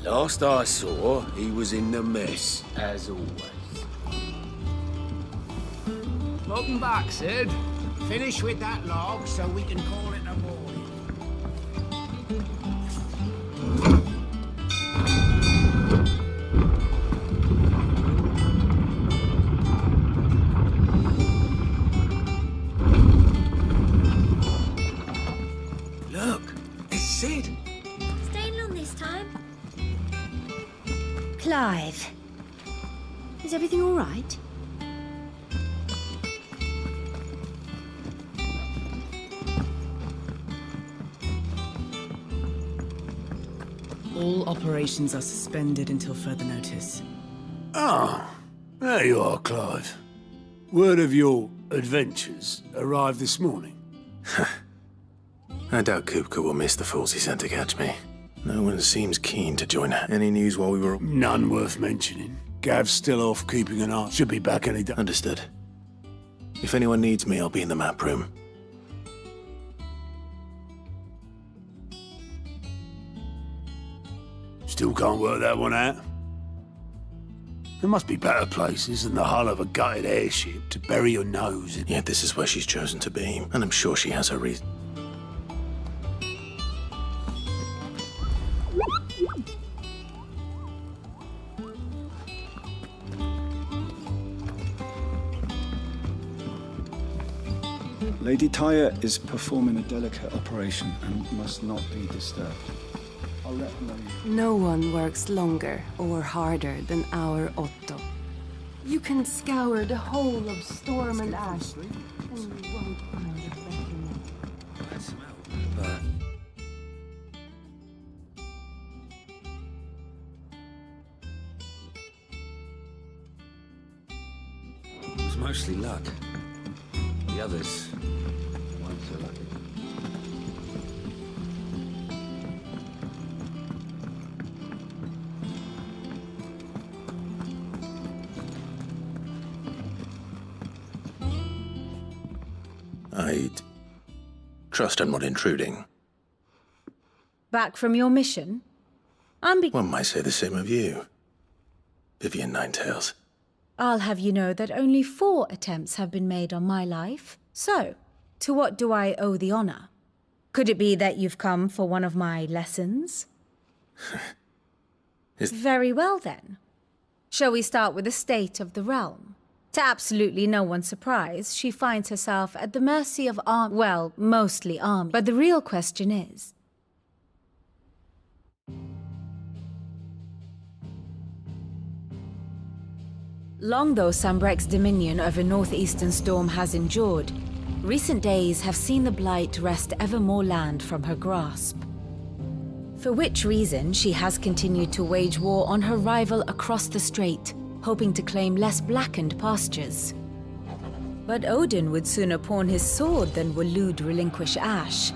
Last I saw, he was in the mess, as always. Welcome back, Sid. Finish with that log so we can call it a morning. Look, it's Sid. Staying long this time? Clive, is everything all right? All operations are suspended until further notice. Ah, there you are, Clive. Word of your adventures arrived this morning. I doubt Kupka will miss the fools he sent to catch me. No one seems keen to join her. Any news while we were... None worth mentioning. Gav's still off keeping an eye. Should be back any day. Understood. If anyone needs me, I'll be in the map room. Still can't work that one out. There must be better places than the hull of a gutted airship to bury your nose in. Yet this is where she's chosen to be, and I'm sure she has her reason. Lady Tyre is performing a delicate operation and must not be disturbed. I'll let her know. No one works longer or harder than our Otto. You can scour the whole of Storm and Ash, and you won't find a better man. That smell, but... It was mostly luck. The others weren't so lucky. I'd trust I'm not intruding. Back from your mission? One might say the same of you, Vivian Ninetails. I'll have you know that only 4 attempts have been made on my life. So, to what do I owe the honor? Could it be that you've come for one of my lessons? Very well, then. Shall we start with the state of the realm? To absolutely no one's surprise, she finds herself at the mercy of mostly army. But the real question is... Long though Sambrek's dominion over northeastern Storm has endured, recent days have seen the Blight wrest ever more land from her grasp. For which reason she has continued to wage war on her rival across the strait, hoping to claim less blackened pastures. But Odin would sooner pawn his sword than Waloed relinquish Ash.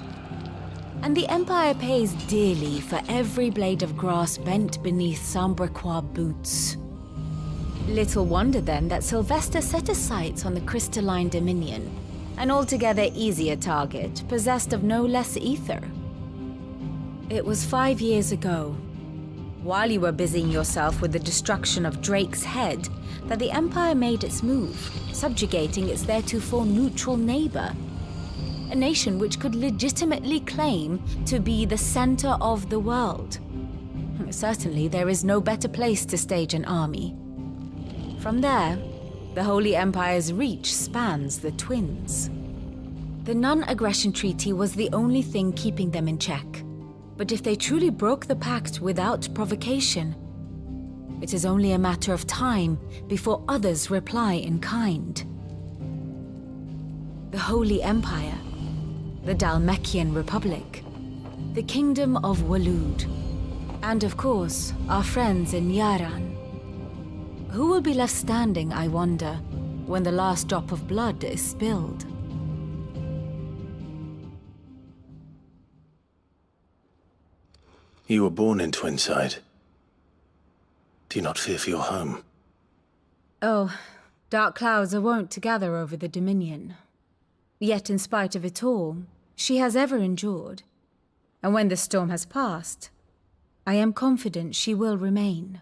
And the Empire pays dearly for every blade of grass bent beneath Sambrequois boots. Little wonder then that Sylvester set his sights on the crystalline Dominion, an altogether easier target, possessed of no less ether. It was 5 years ago, while you were busying yourself with the destruction of Drake's head, that the Empire made its move, subjugating its theretofore neutral neighbor. A nation which could legitimately claim to be the center of the world. Certainly, there is no better place to stage an army. From there, the Holy Empire's reach spans the Twins. The non-aggression treaty was the only thing keeping them in check. But if they truly broke the pact without provocation, it is only a matter of time before others reply in kind. The Holy Empire, the Dhalmekian Republic, the Kingdom of Waloed, and of course, our friends in Yaran. Who will be left standing, I wonder, when the last drop of blood is spilled? You were born in Twinside. Do you not fear for your home? Oh, dark clouds are wont to gather over the Dominion. Yet in spite of it all, she has ever endured. And when the storm has passed, I am confident she will remain.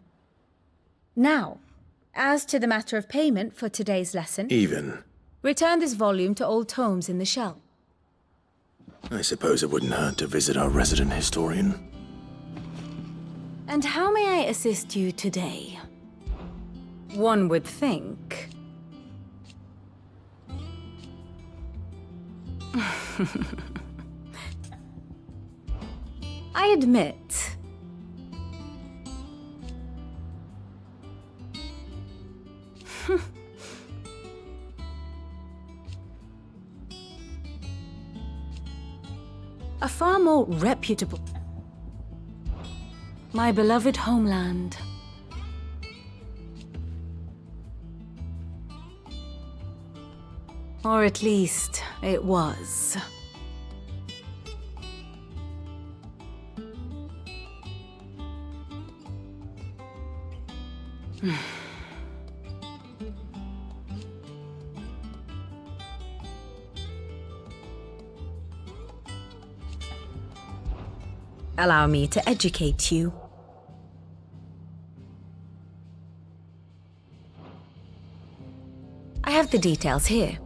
Now, as to the matter of payment for today's lesson, Even. return this volume to old tomes in the shelf. I suppose it wouldn't hurt to visit our resident historian. And how may I assist you today? One would think. I admit. A far more reputable. My beloved homeland. Or at least, it was. Allow me to educate you. I have the details here.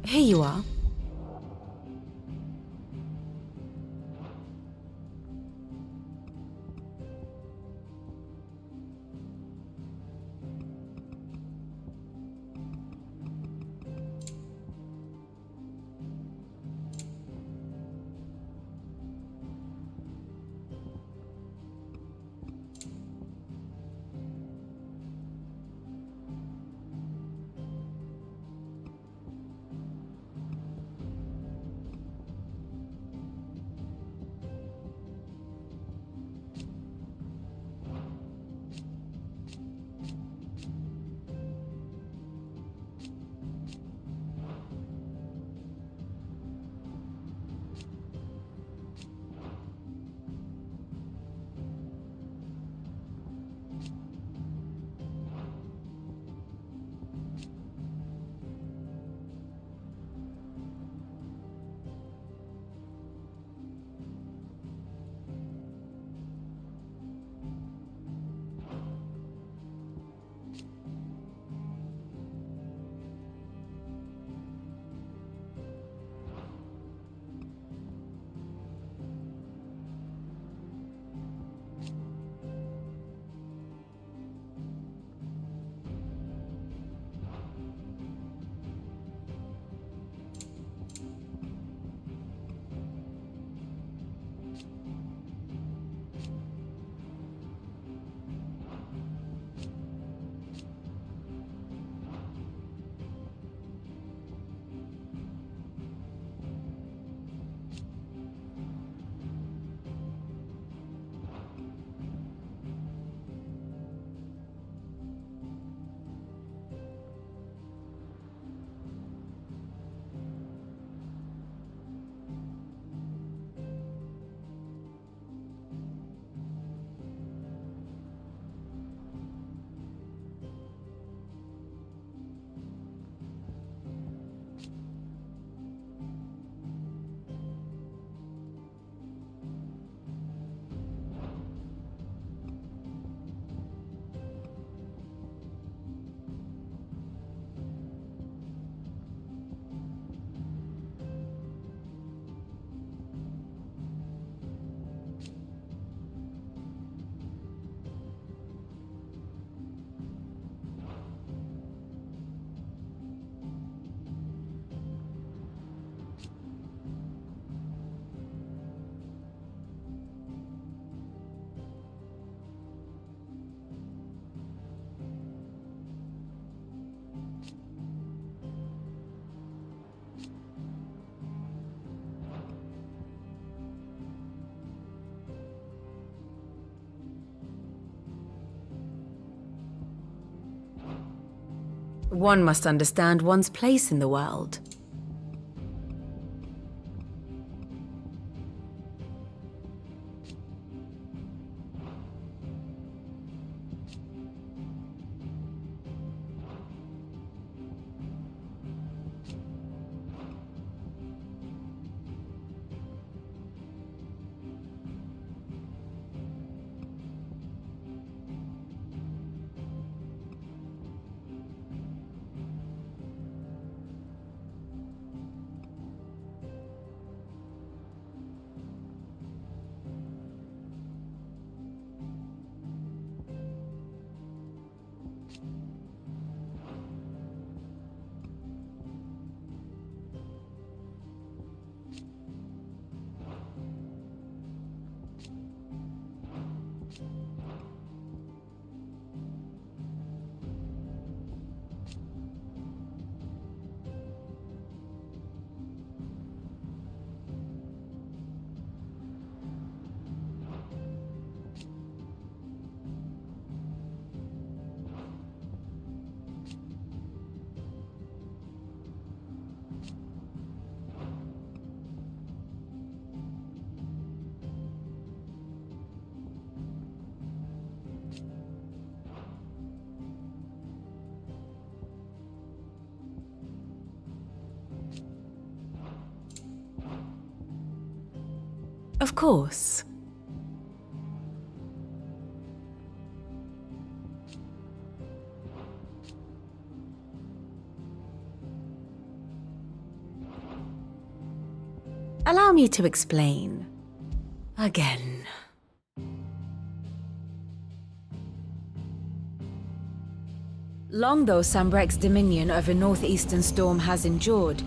Here you are. One must understand one's place in the world. Of course. Allow me to explain. Again. Long though Sambrek's dominion over northeastern storm has endured,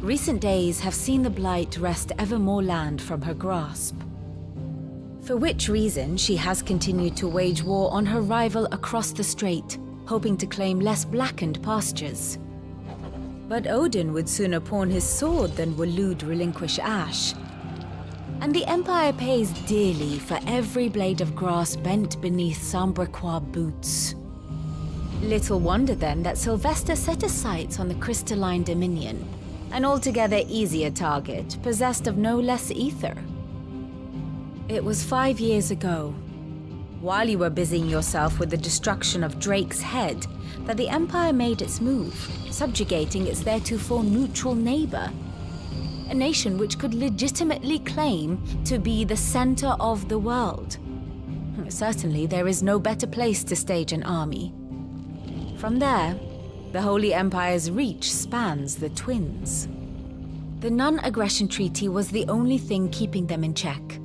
recent days have seen the blight wrest ever more land from her grasp. For which reason she has continued to wage war on her rival across the strait, hoping to claim less blackened pastures. But Odin would sooner pawn his sword than Waloed relinquish Ash. And the Empire pays dearly for every blade of grass bent beneath Sambrequois boots. Little wonder then that Sylvester set his sights on the crystalline dominion, an altogether easier target, possessed of no less ether. It was 5 years ago, while you were busying yourself with the destruction of Drake's head, that the Empire made its move, subjugating its theretofore neutral neighbor. A nation which could legitimately claim to be the center of the world. Certainly, there is no better place to stage an army. From there, the Holy Empire's reach spans the Twins. The non-aggression treaty was the only thing keeping them in check.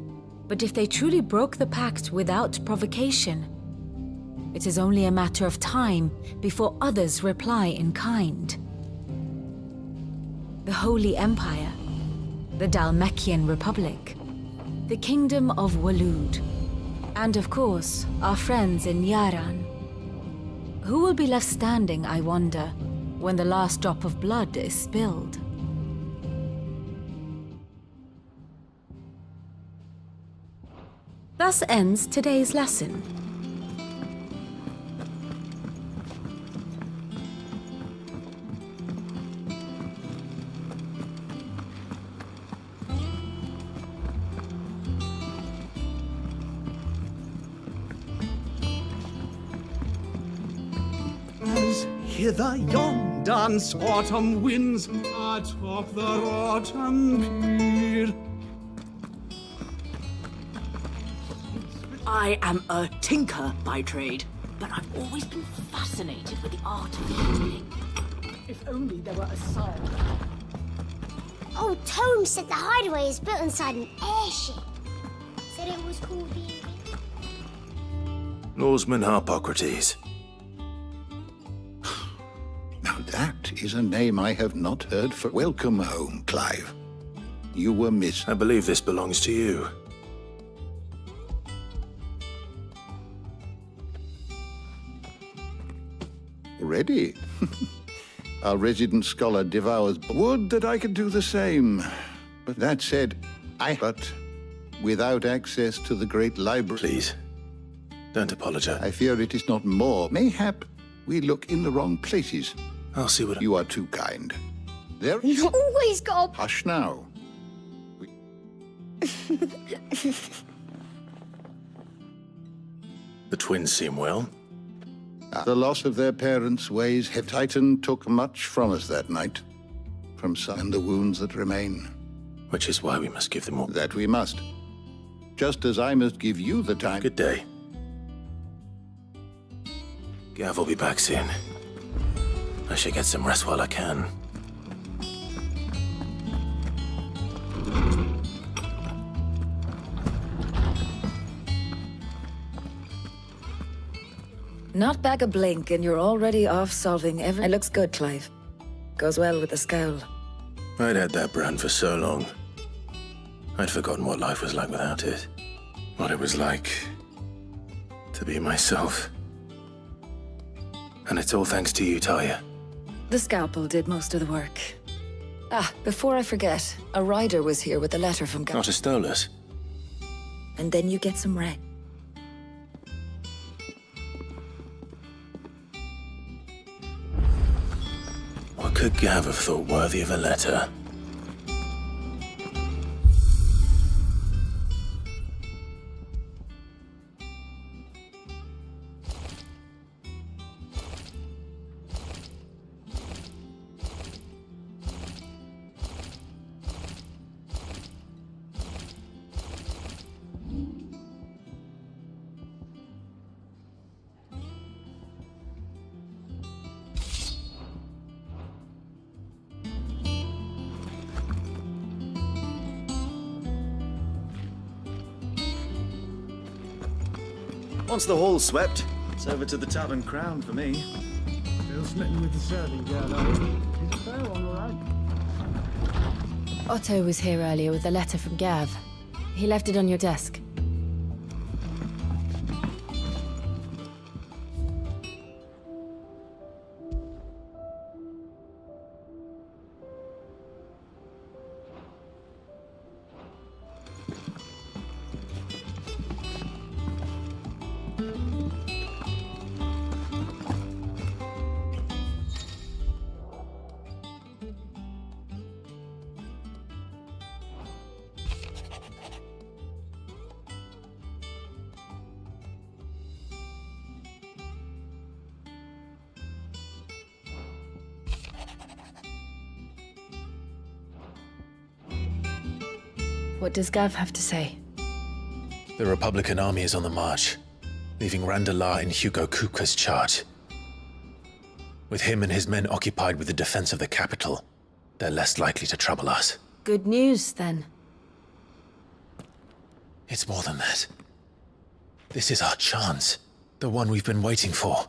But if they truly broke the pact without provocation, it is only a matter of time before others reply in kind. The Holy Empire, the Dalmekian Republic, the Kingdom of Waloed, and of course, our friends in Yaran. Who will be left standing, I wonder, when the last drop of blood is spilled? Thus ends today's lesson. Hither yon dance autumn winds atop the autumn pier. I am a tinker by trade, but I've always been fascinated with the art of healing. If only there were a song. Oh, Tome said the hideaway is built inside an airship. Said it was called the... Norseman Harpocrates. Now that is a name I have not heard for. Welcome home, Clive. You were missed. I believe this belongs to you. Ready? Our resident scholar devours. Would that I could do the same. But that said, but without access to the great library... Please, don't apologize. I fear it is not more. Mayhap we look in the wrong places. I'll see what... You are too kind. There... He's always got a... Hush now. The twins seem well. The loss of their parents weighs heavy. Titan took much from us that night. From some and the wounds that remain. Which is why we must give them all. That we must. Just as I must give you the time. Good day. Gav will be back soon. I should get some rest while I can. Not back a blink and you're already off solving every... It looks good, Clive. Goes well with the scowl. I'd had that brand for so long. I'd forgotten what life was like without it. What it was like to be myself. And it's all thanks to you, Talia. The scalpel did most of the work. Ah, before I forget, a rider was here with a letter from... Not a Stolas. And then you get some rest. What could Gav have thought worthy of a letter? Once the hall's swept, it's over to the Tavern Crown for me. Still smitten with the serving girl, are you? She's a fair one, all right. Otto was here earlier with a letter from Gav. He left it on your desk. What does Gav have to say? The Republican army is on the march, leaving Randalar in Hugo Kupka's charge. With him and his men occupied with the defense of the capital, they're less likely to trouble us. Good news, then. It's more than that. This is our chance, the one we've been waiting for.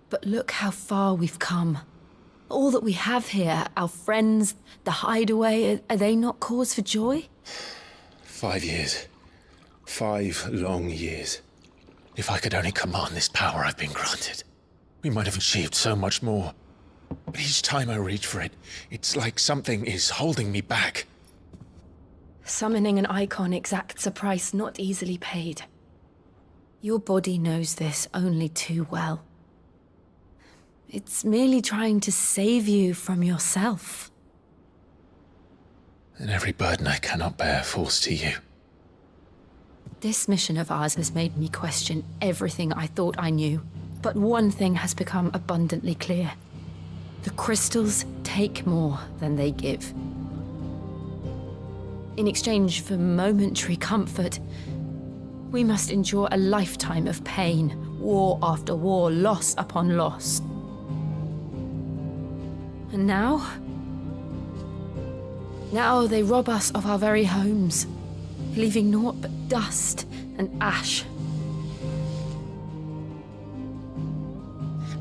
But look how far we've come. All that we have here, our friends, the hideaway, are they not cause for joy? 5 years. 5 long years. If I could only command this power I've been granted, we might have achieved so much more. But each time I reach for it, it's like something is holding me back. Summoning an icon exacts a price not easily paid. Your body knows this only too well. It's merely trying to save you from yourself. And every burden I cannot bear falls to you. This mission of ours has made me question everything I thought I knew. But one thing has become abundantly clear. The crystals take more than they give. In exchange for momentary comfort, we must endure a lifetime of pain, war after war, loss upon loss. And now they rob us of our very homes, leaving naught but dust and ash.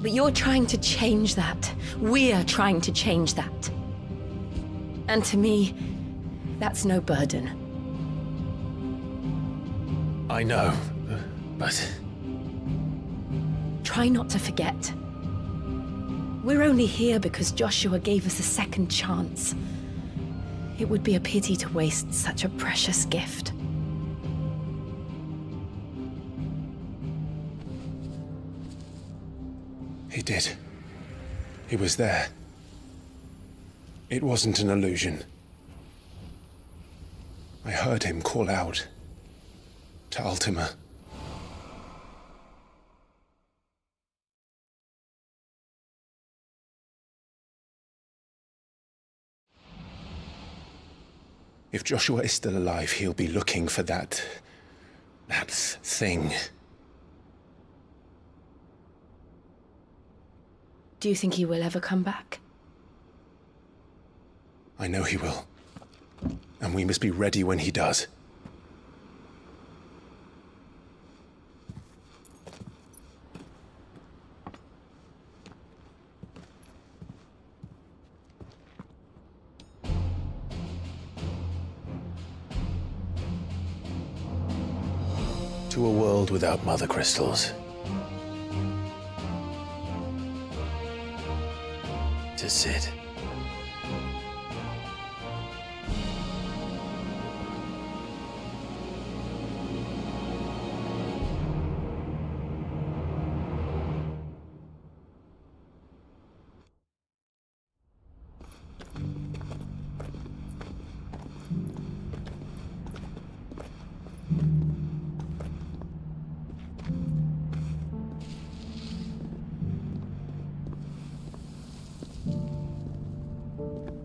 But you're trying to change that. We're trying to change that. And to me, that's no burden. I know, but... Try not to forget. We're only here because Joshua gave us a second chance. It would be a pity to waste such a precious gift. He did. He was there. It wasn't an illusion. I heard him call out to Ultima. If Joshua is still alive, he'll be looking for that thing. Do you think he will ever come back? I know he will. And we must be ready when he does. To a world without mother crystals. To Sid.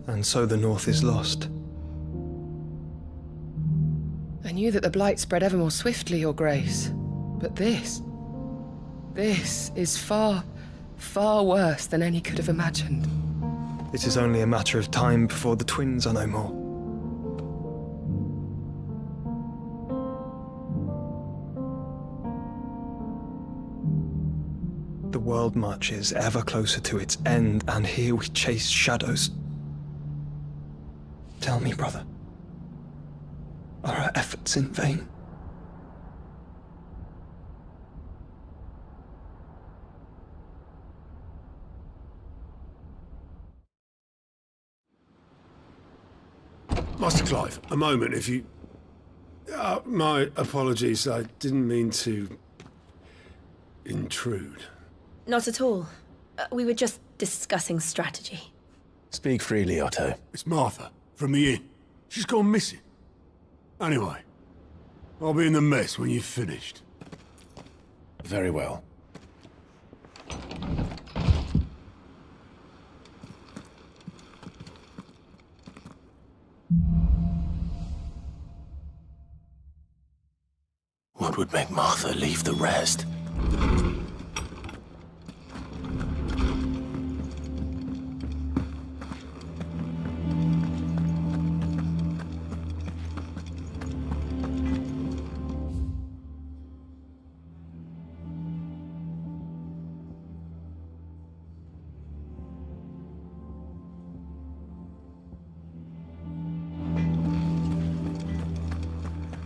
And so the North is lost. I knew that the Blight spread ever more swiftly, Your Grace. But this is far, far worse than any could have imagined. It is only a matter of time before the twins are no more. The world marches ever closer to its end, and here we chase shadows. Tell me, brother, are our efforts in vain? Master Clive, a moment, if you... my apologies, I didn't mean to... intrude. Not at all. We were just discussing strategy. Speak freely, Otto. It's Martha, from the inn. She's gone missing. Anyway, I'll be in the mess when you've finished. Very well. What would make Martha leave the rest?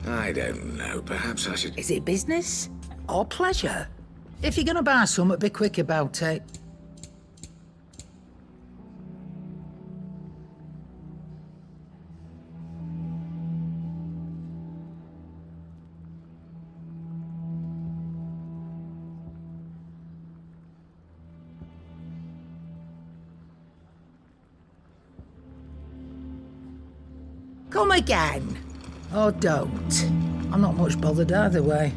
I don't know. Perhaps I should... Is it business? Or pleasure? If you're gonna buy something, be quick about it. Come again. Or don't. I'm not much bothered either way.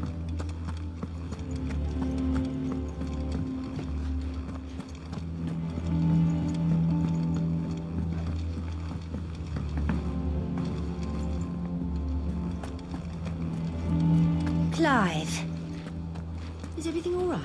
Clive. Is everything all right?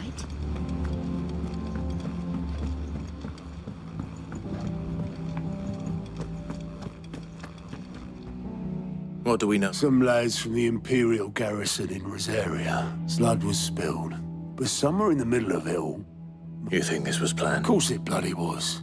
What do we know? Some lads from the Imperial garrison in Rosaria. Blood was spilled. But somewhere in the middle of it all... You think this was planned? Of course it bloody was.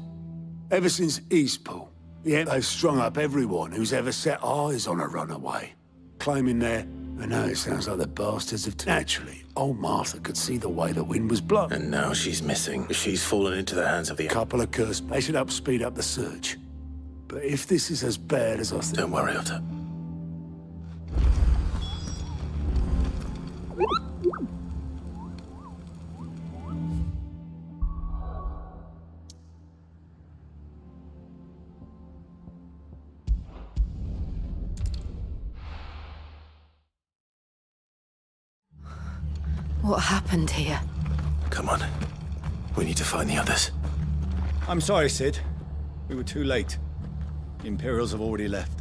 Ever since Eastpool, yeah, they've strung up everyone who's ever set eyes on a runaway. Claiming they're... I know it sounds like the bastards have... Naturally, old Martha could see the way the wind was blowing. And now she's missing. She's fallen into the hands of the... Couple of cursed... They should speed up the search. But if this is as bad as I think... Don't worry, Otto. What happened here? Come on. We need to find the others. I'm sorry, Sid. We were too late. The Imperials have already left.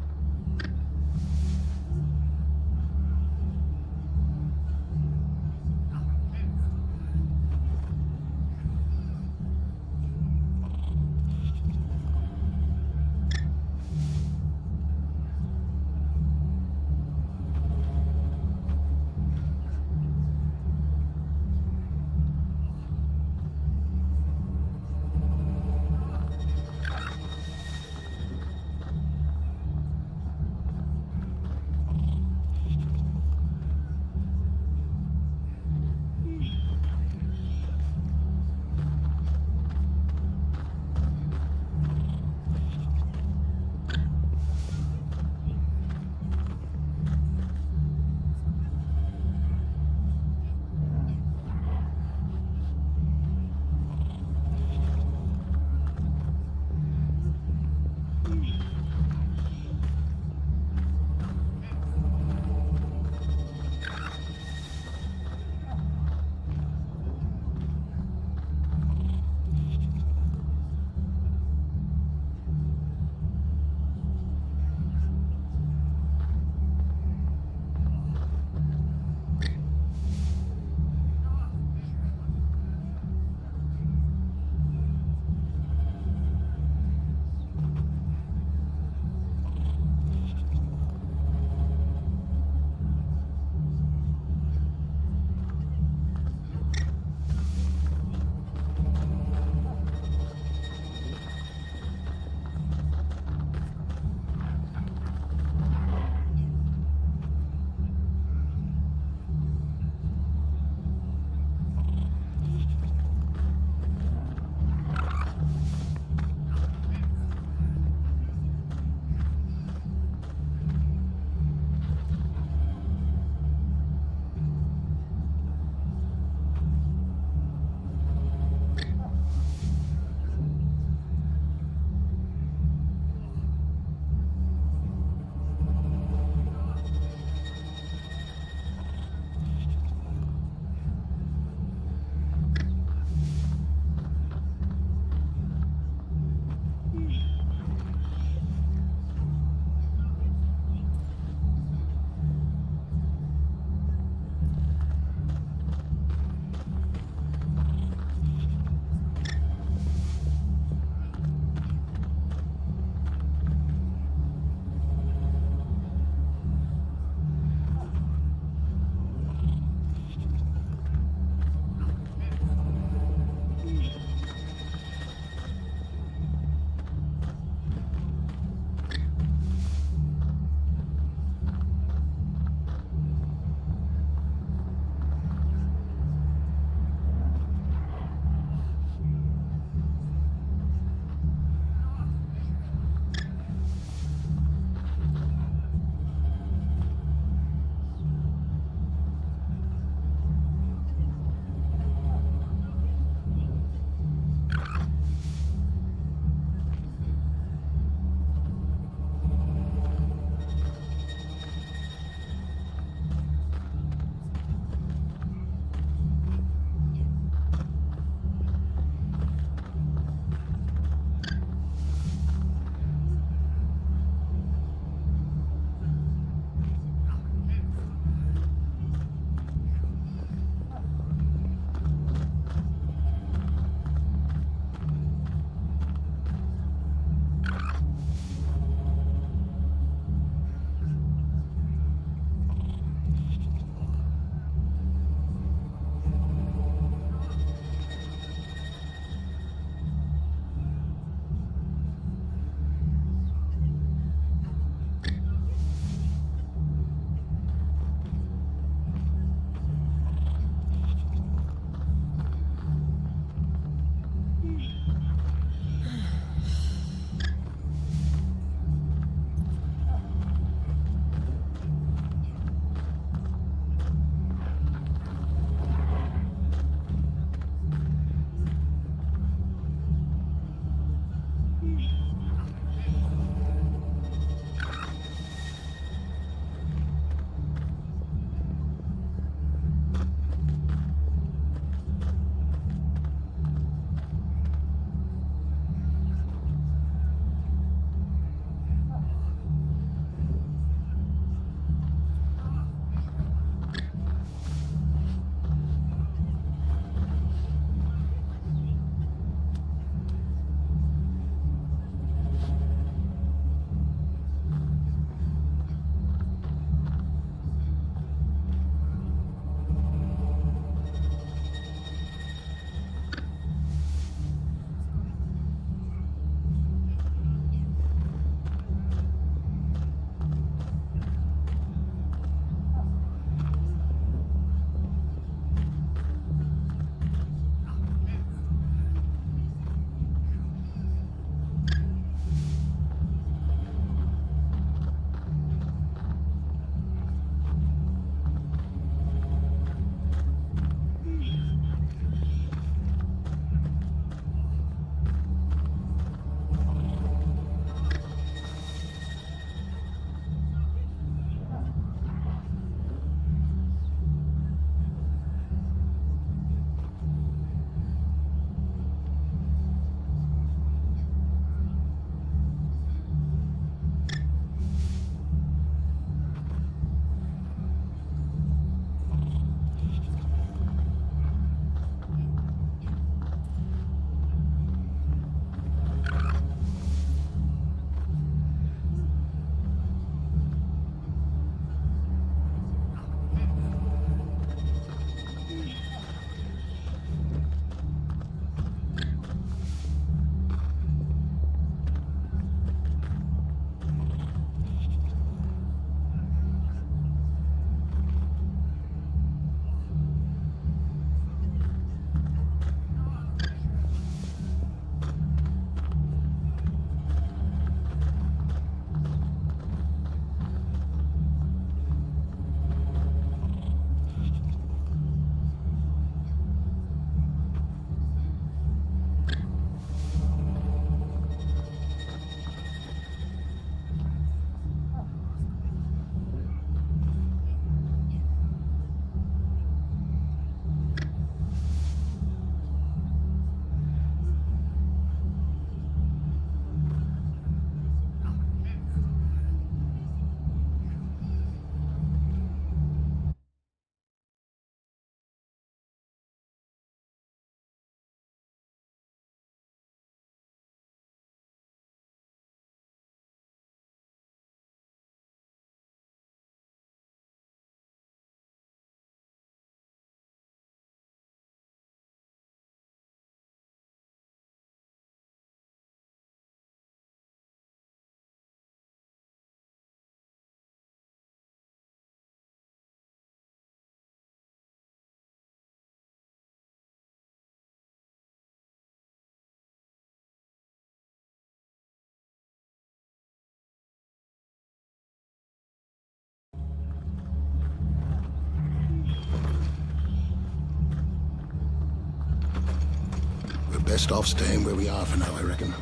Best off staying where we are for now, I reckon.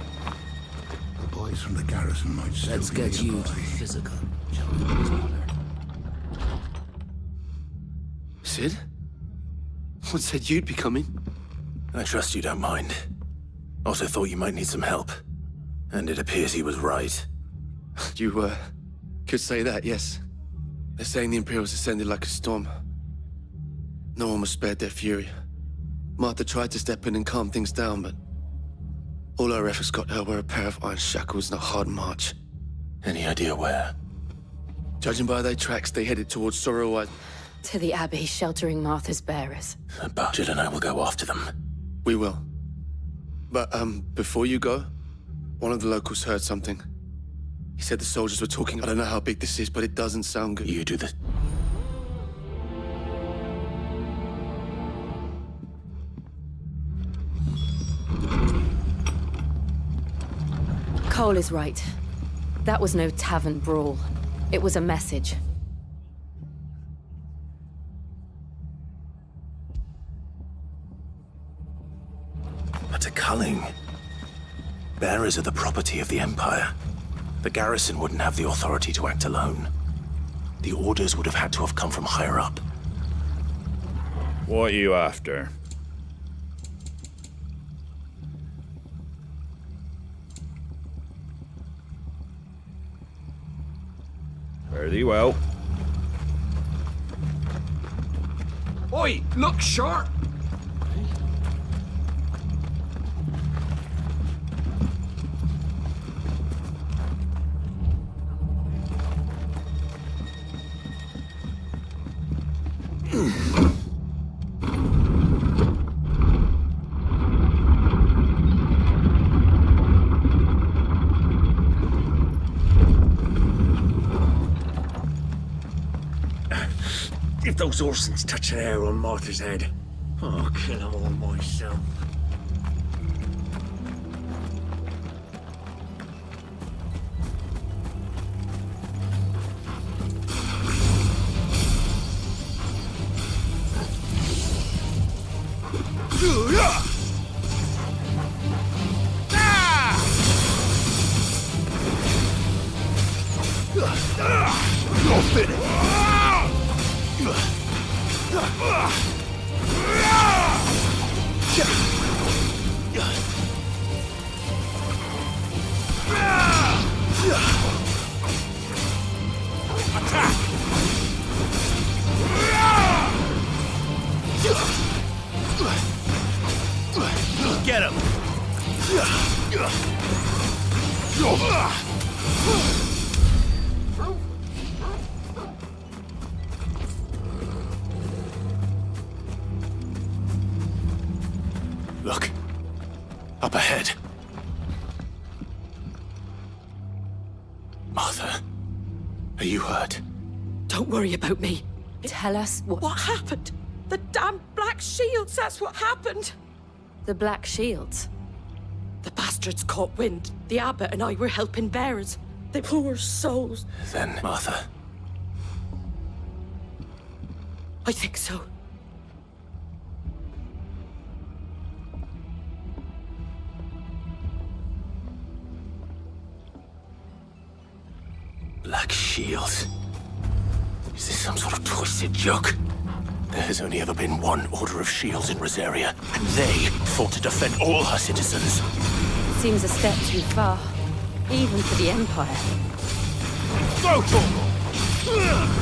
The boys from the garrison might still Let's be get you nearby. to physical, shall we? Sid? What said you'd be coming? I trust you don't mind. Also thought you might need some help. And it appears he was right. You, could say that, yes. They're saying the Imperials ascended like a storm. No one was spared their fury. Martha tried to step in and calm things down, but all our efforts got her were a pair of iron shackles and a hard march. Any idea where? Judging by their tracks, they headed towards Sorrow. To the Abbey, sheltering Martha's bearers. Butchert and I will go after them. We will. But, before you go, one of the locals heard something. He said the soldiers were talking. I don't know how big this is, but it doesn't sound good. You do the... Cole is right. That was no tavern brawl. It was a message. But a culling. Bearers are the property of the Empire. The garrison wouldn't have the authority to act alone. The orders would have had to have come from higher up. What are you after? Very well. Oi, look sharp! If those Orsons touch an hair on Martha's head, I'll kill them all myself. You're finished. Get him! Look. Up ahead. Martha, are you hurt? Don't worry about me. Tell us What happened? The damn Black Shields, that's what happened. The Black Shields? The bastards caught wind. The abbot and I were helping bearers. They poor souls. Then, Martha. I think so. Black Shields. Is this some sort of twisted joke? There has only ever been one Order of Shields in Rosaria, and they fought to defend all her citizens. Seems a step too far, even for the Empire. Go for them!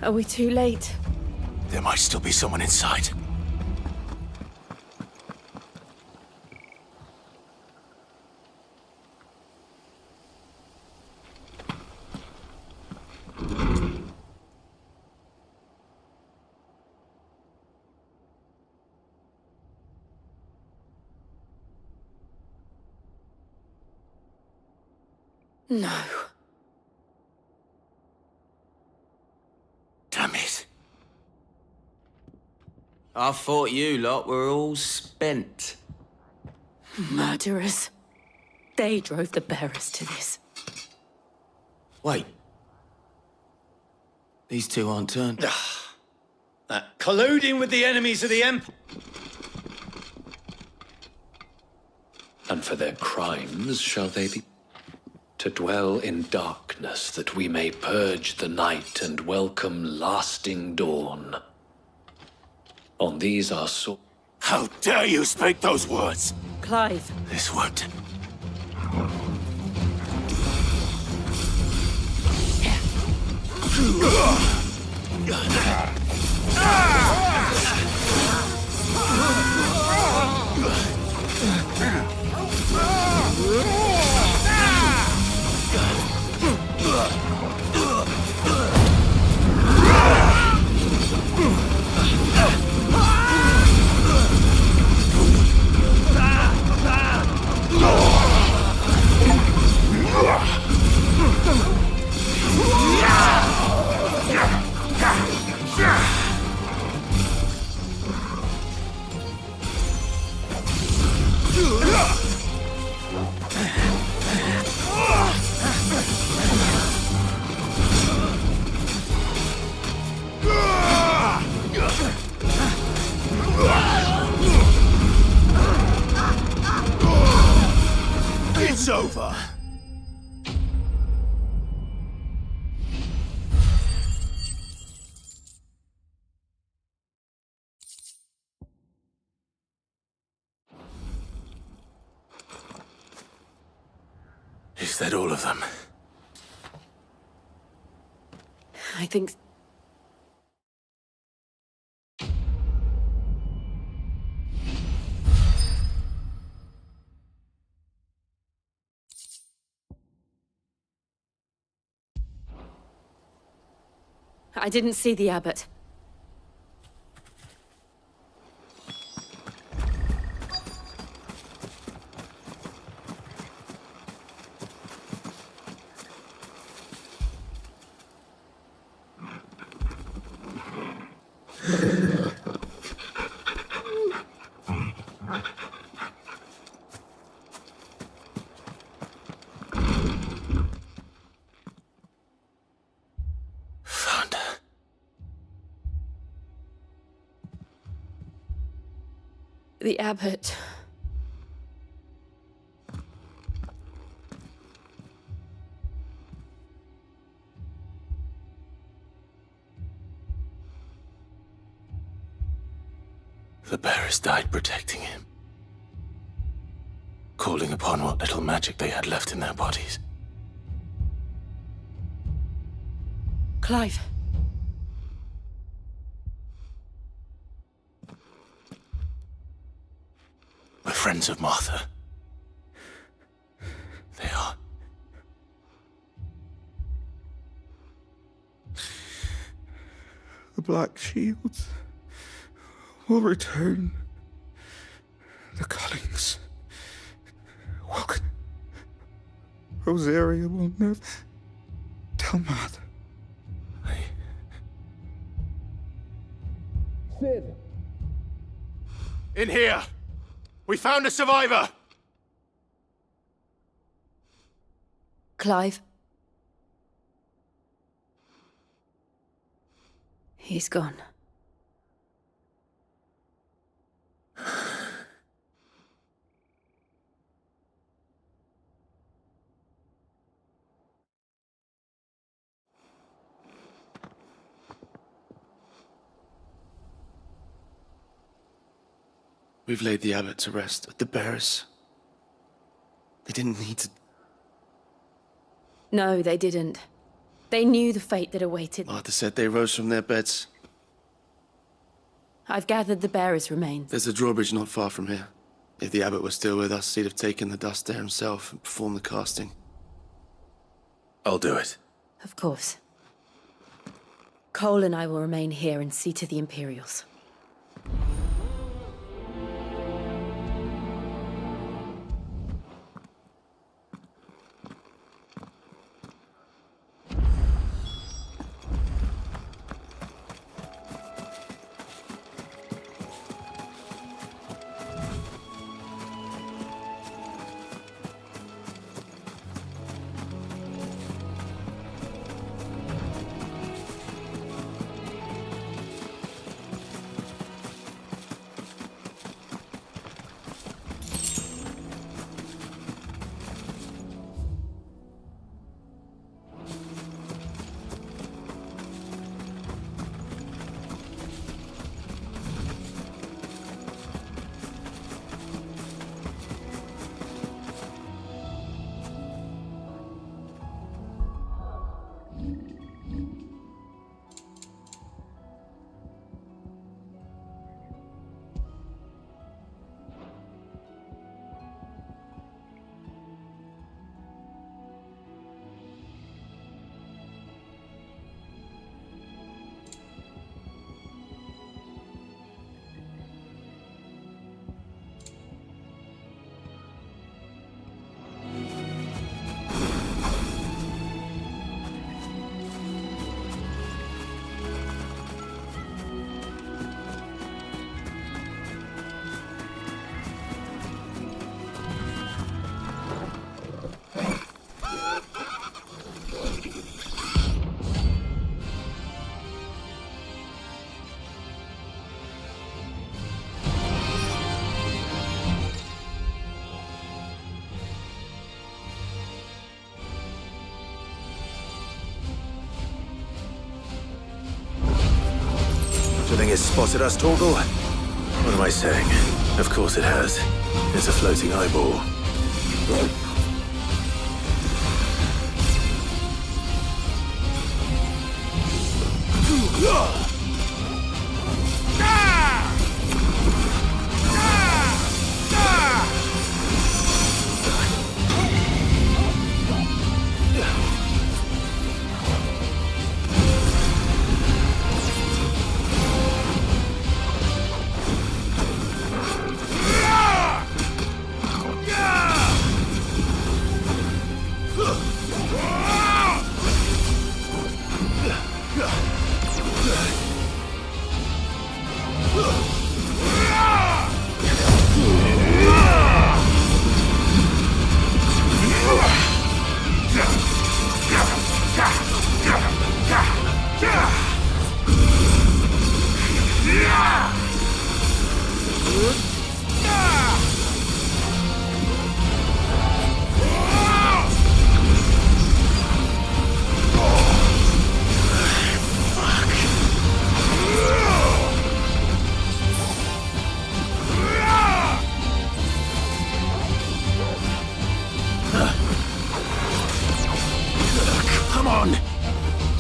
Are we too late? There might still be someone inside. No. Damn it. I thought you lot were all spent. Murderers. They drove the bearers to this. Wait. These two aren't turned. Colluding with the enemies of the Empire. And for their crimes shall they be to dwell in darkness, that we may purge the night and welcome lasting dawn. On these our souls. How dare you speak those words? Clive. This would. It's over. Is that all of them? I think... I didn't see the abbot. The abbot. The bearers died protecting him, calling upon what little magic they had left in their bodies. Clive. We're friends of Martha. They are. The Black Shields will return. The Cullings What? Rosaria will never tell Mother. Sid! In here! We found a survivor! Clive? He's gone. We've laid the abbot to rest, but the bearers... They didn't need to... No, they didn't. They knew the fate that awaited. Martha said they rose from their beds. I've gathered the bearers' remains. There's a drawbridge not far from here. If the abbot was still with us, he'd have taken the dust there himself and performed the casting. I'll do it. Of course. Cole and I will remain here and see to the Imperials. Do you think it's spotted us, Torgal? What am I saying? Of course it has. It's a floating eyeball.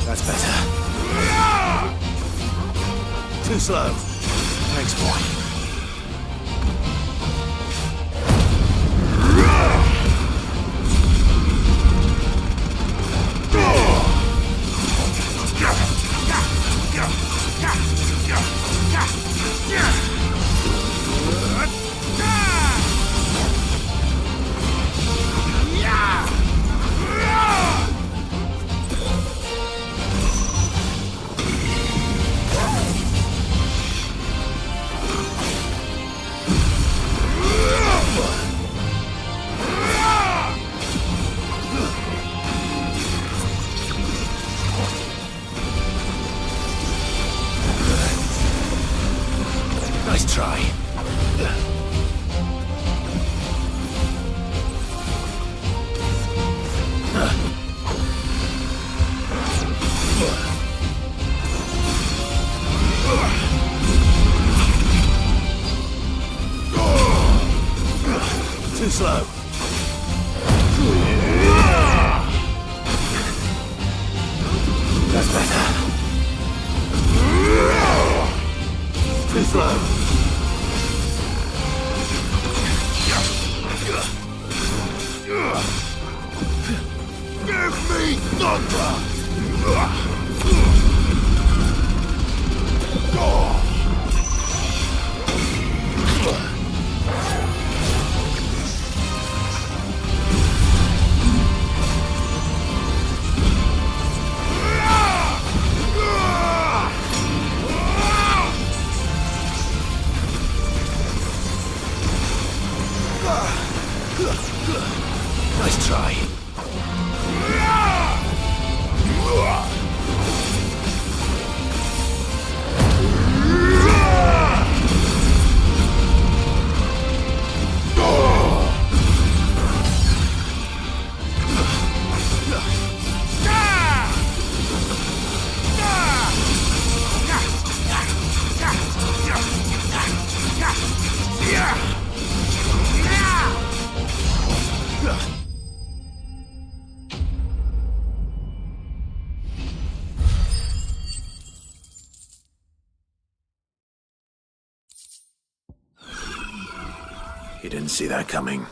That's better. Too slow. Thanks, boy. Nice try. Too slow. That's better. Too slow. Give me thunder! Nice try. You didn't see that coming.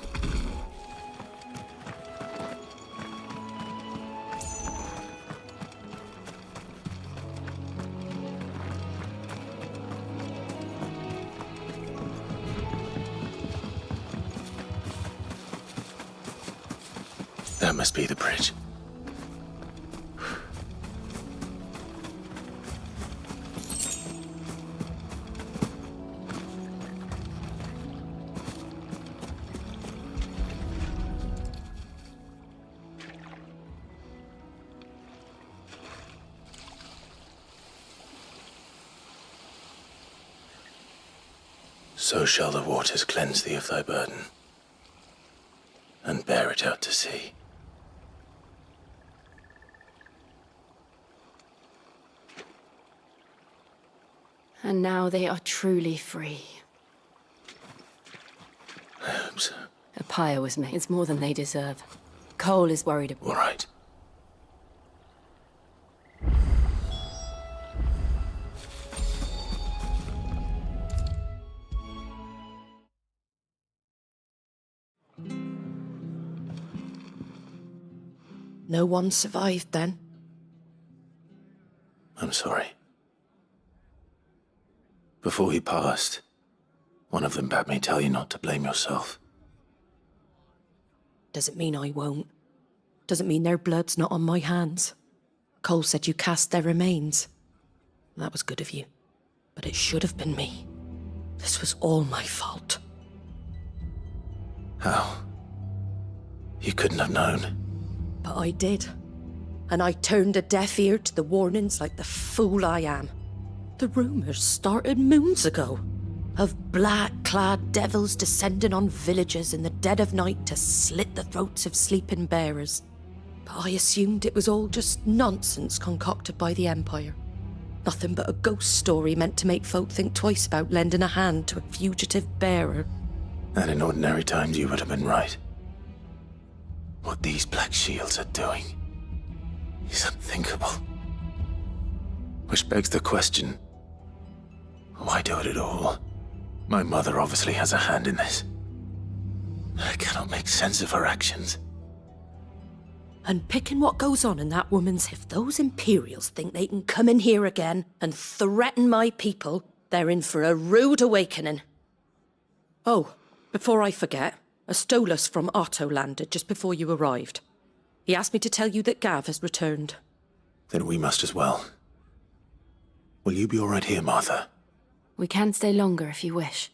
That must be the bridge. So shall the waters cleanse thee of thy burden, and bear it out to sea. And now they are truly free. I hope so. A pyre was made. It's more than they deserve. Cole is worried about. All right. No one survived then? I'm sorry. Before he passed, one of them bade me tell you not to blame yourself. Doesn't mean I won't. Doesn't mean their blood's not on my hands. Cole said you cast their remains. That was good of you. But it should have been me. This was all my fault. How? You couldn't have known. But I did. And I turned a deaf ear to the warnings like the fool I am. The rumours started moons ago. Of black-clad devils descending on villages in the dead of night to slit the throats of sleeping bearers. But I assumed it was all just nonsense concocted by the Empire. Nothing but a ghost story meant to make folk think twice about lending a hand to a fugitive bearer. And in ordinary times you would have been right. What these Black Shields are doing is unthinkable. Which begs the question, why do it at all? My mother obviously has a hand in this. I cannot make sense of her actions. And picking what goes on in that woman's, if those Imperials think they can come in here again and threaten my people, they're in for a rude awakening. Oh, before I forget, a Stolas from Otto landed just before you arrived. He asked me to tell you that Gav has returned. Then we must as well. Will you be all right here, Martha? We can stay longer if you wish.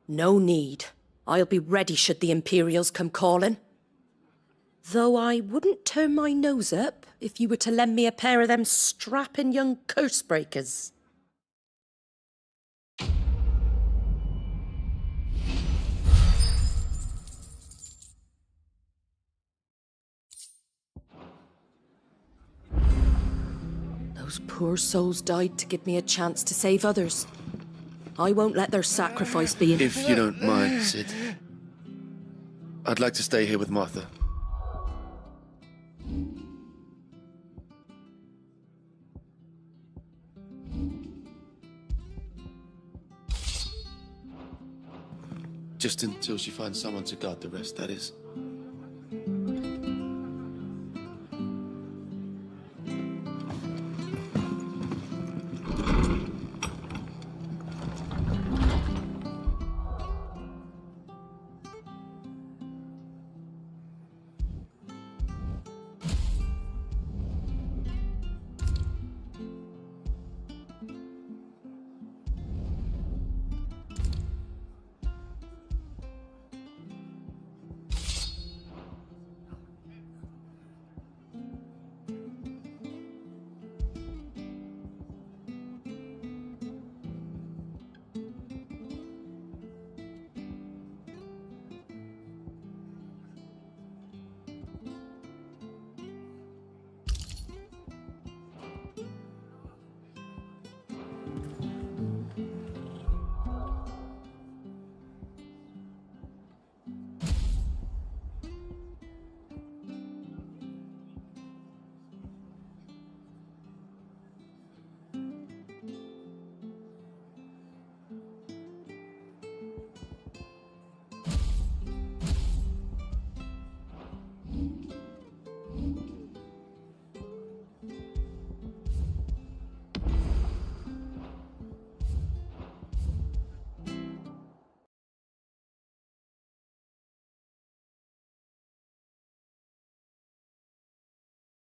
No need. I'll be ready should the Imperials come calling. Though I wouldn't turn my nose up if you were to lend me a pair of them strapping young curse breakers. Those poor souls died to give me a chance to save others. I won't let their sacrifice be in... If you don't mind, Sid, I'd like to stay here with Martha. Just until she finds someone to guard the rest, that is.